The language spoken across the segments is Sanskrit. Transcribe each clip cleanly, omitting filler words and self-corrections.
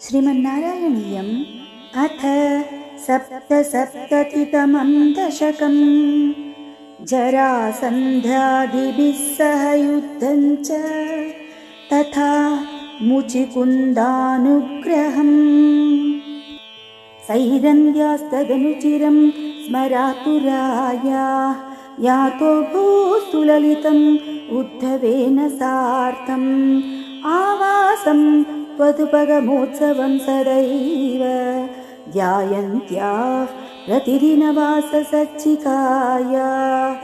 श्रीमन्नारायणीयम् अथ सप्तसप्ततितमं दशकम्। जरासन्धादिभिः सह युद्धं च तथा मुचिकुन्दानुग्रहम्। सैरन्द्यास्तदनुचिरं स्मरातुराया यातो भूस्तुललितम् उद्धवेन सार्धम् आवासं त्वदुपगमोत्सवं सदैव ध्यायन्त्याः प्रतिदिनवाससज्जिकायाः।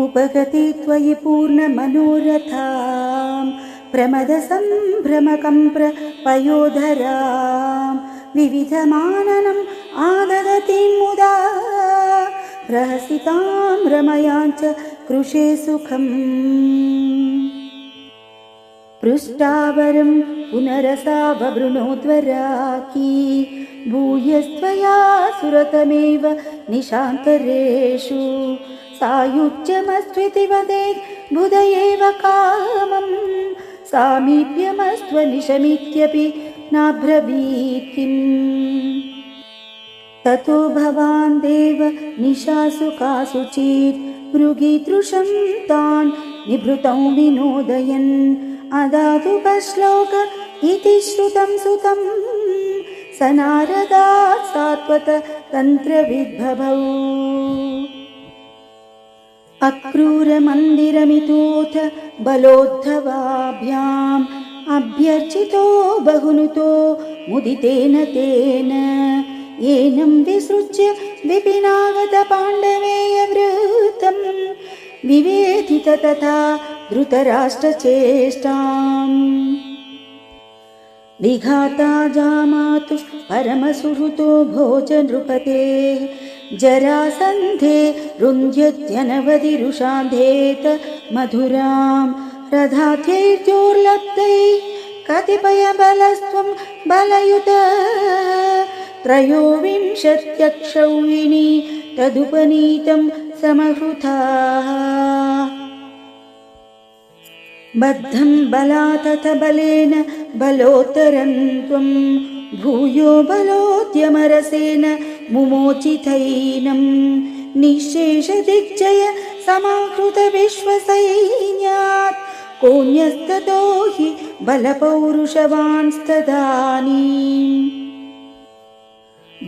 उपगते त्वयि पूर्णमनोरथां प्रमदसम्भ्रमकम्प्रपयोधरां विविधमाननम् आददतीं मुदा प्रहसितां रमयाञ्च कृषे सुखम्। पृष्ठावरं पुनरसाववृणोद्वराकी भूयस्त्वया सुरतमेव निशान्तरेषु सायुज्यमस्त्विति वदेत् बुध एव कामं सामीप्यमस्त्वनिशमित्यपि नाब्रवीत् किम्। ततो भवान् देव निशासु कासुचित् मृगीदृशं तान् निभृतं विनोदयन् अदातु श्लोक इति श्रुतं सुतं स नारदात् सात्वत तन्त्रविद्भवौ। अक्रूरमन्दिरमितोऽथ बलोद्धवाभ्याम् अभ्यर्चितो बहुनुतो मुदितेन तेन येनं विसृज्य विपिनागत पाण्डवेयवृत्तं विवेदित तथा धृतराष्ट्रचेष्टाम्। विघाता जामातु परमसुहृतो भोजनृपतेः जरासन्धे रुन्ध्यत्यनवधिरुषान्धेत मधुरां रथाध्यैर्द्योर्लब्धैः कतिपयबलस्त्वं बलयुत त्रयोविंशत्यक्षौहिणी तदुपनीतं समहृताः। बद्धं बलातथ बलेन बलोत्तरं त्वं भूयो बलोद्यमरसेन मुमोचितैनं निःशेषदिग्जय समाहृत विश्वसैन्यात् कोऽन्यस्ततो हि बलपौरुषवांस्तदानीम्।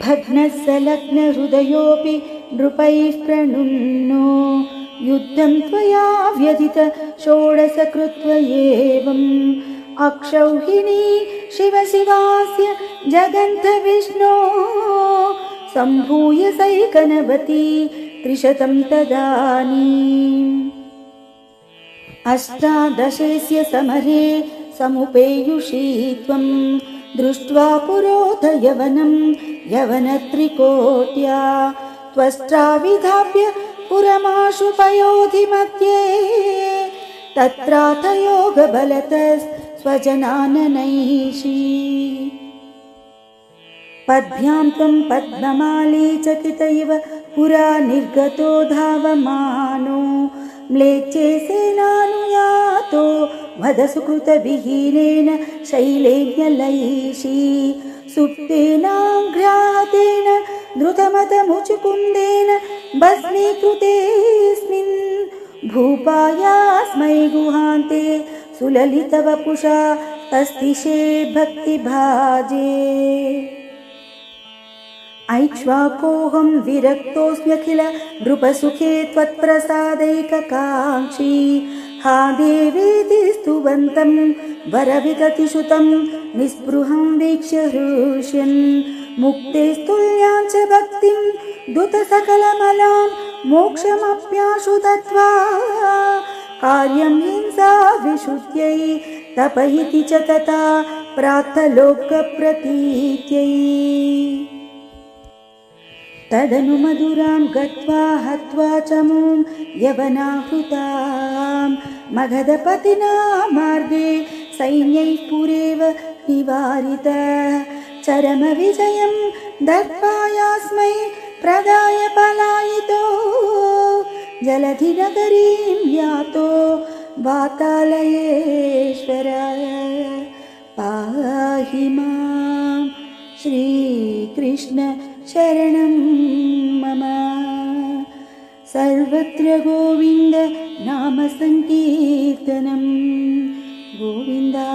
भग्नः सलग्नहृदयोऽपि नृपैः प्रणुन्नो युद्धं त्वया व्यधित षोडशकृत्वयेवम् अक्षौहिणी शिवशिवास्य जगन्त विष्णो सम्भूय सैकनवती त्रिशतं तदानीम्। अष्टादशेस्य समरे समुपेयुषी त्वं दृष्ट्वा पुरोध यवनं यवनत्रिकोट्या त्वष्ट्राविधाप्य पुरमाशु पयोधि मध्ये तत्राथ योगबलतस्त्वजनाननैषी। पद्भ्यां त्वं पद्ममाली चकित इव पुरा निर्गतो धावमानो म्लेच्छे सेनानुयातो वधसुकृतविहीनेन शैलेन्यलैषी सुप्तेनाघ्रातेन धृतमतमुचुकुन्देन भस्मीकृतेऽस्मिन् भूपायास्मै गुहान्ते सुललितवपुषा तस्तिषे भक्तिभाजे। ऐक्ष्वाकोऽहं विरक्तोऽस्म्यखिल नृपसुखे त्वत्प्रसादैककाङ्क्षी हा देवेति स्तुवन्तं वरविगतिषुतं निःस्पृहं वीक्ष्य हृष्यन् मुक्तेस्तुल्याञ्च भक्तिं दुत सकलमलां मोक्षमप्याशु दत्त्वा कार्यं हिंसा विशुद्ध्यै तप इति च तथा प्रार्थलोकप्रतीत्यै। तदनु मधुरां गत्वा हत्वा चमूं यवनाहृतां मगधपतिना मार्गे सैन्यैः पुरेव निवारितः चरमविजयं दत्त्वायास्मै प्रदाय पलायितो जलधिनगरीं यातो वातालयेश्वर पाहि पाहि मां श्रीकृष्ण शरणं मम। सर्वत्र गोविन्द नाम संकीर्तनं गोविन्दा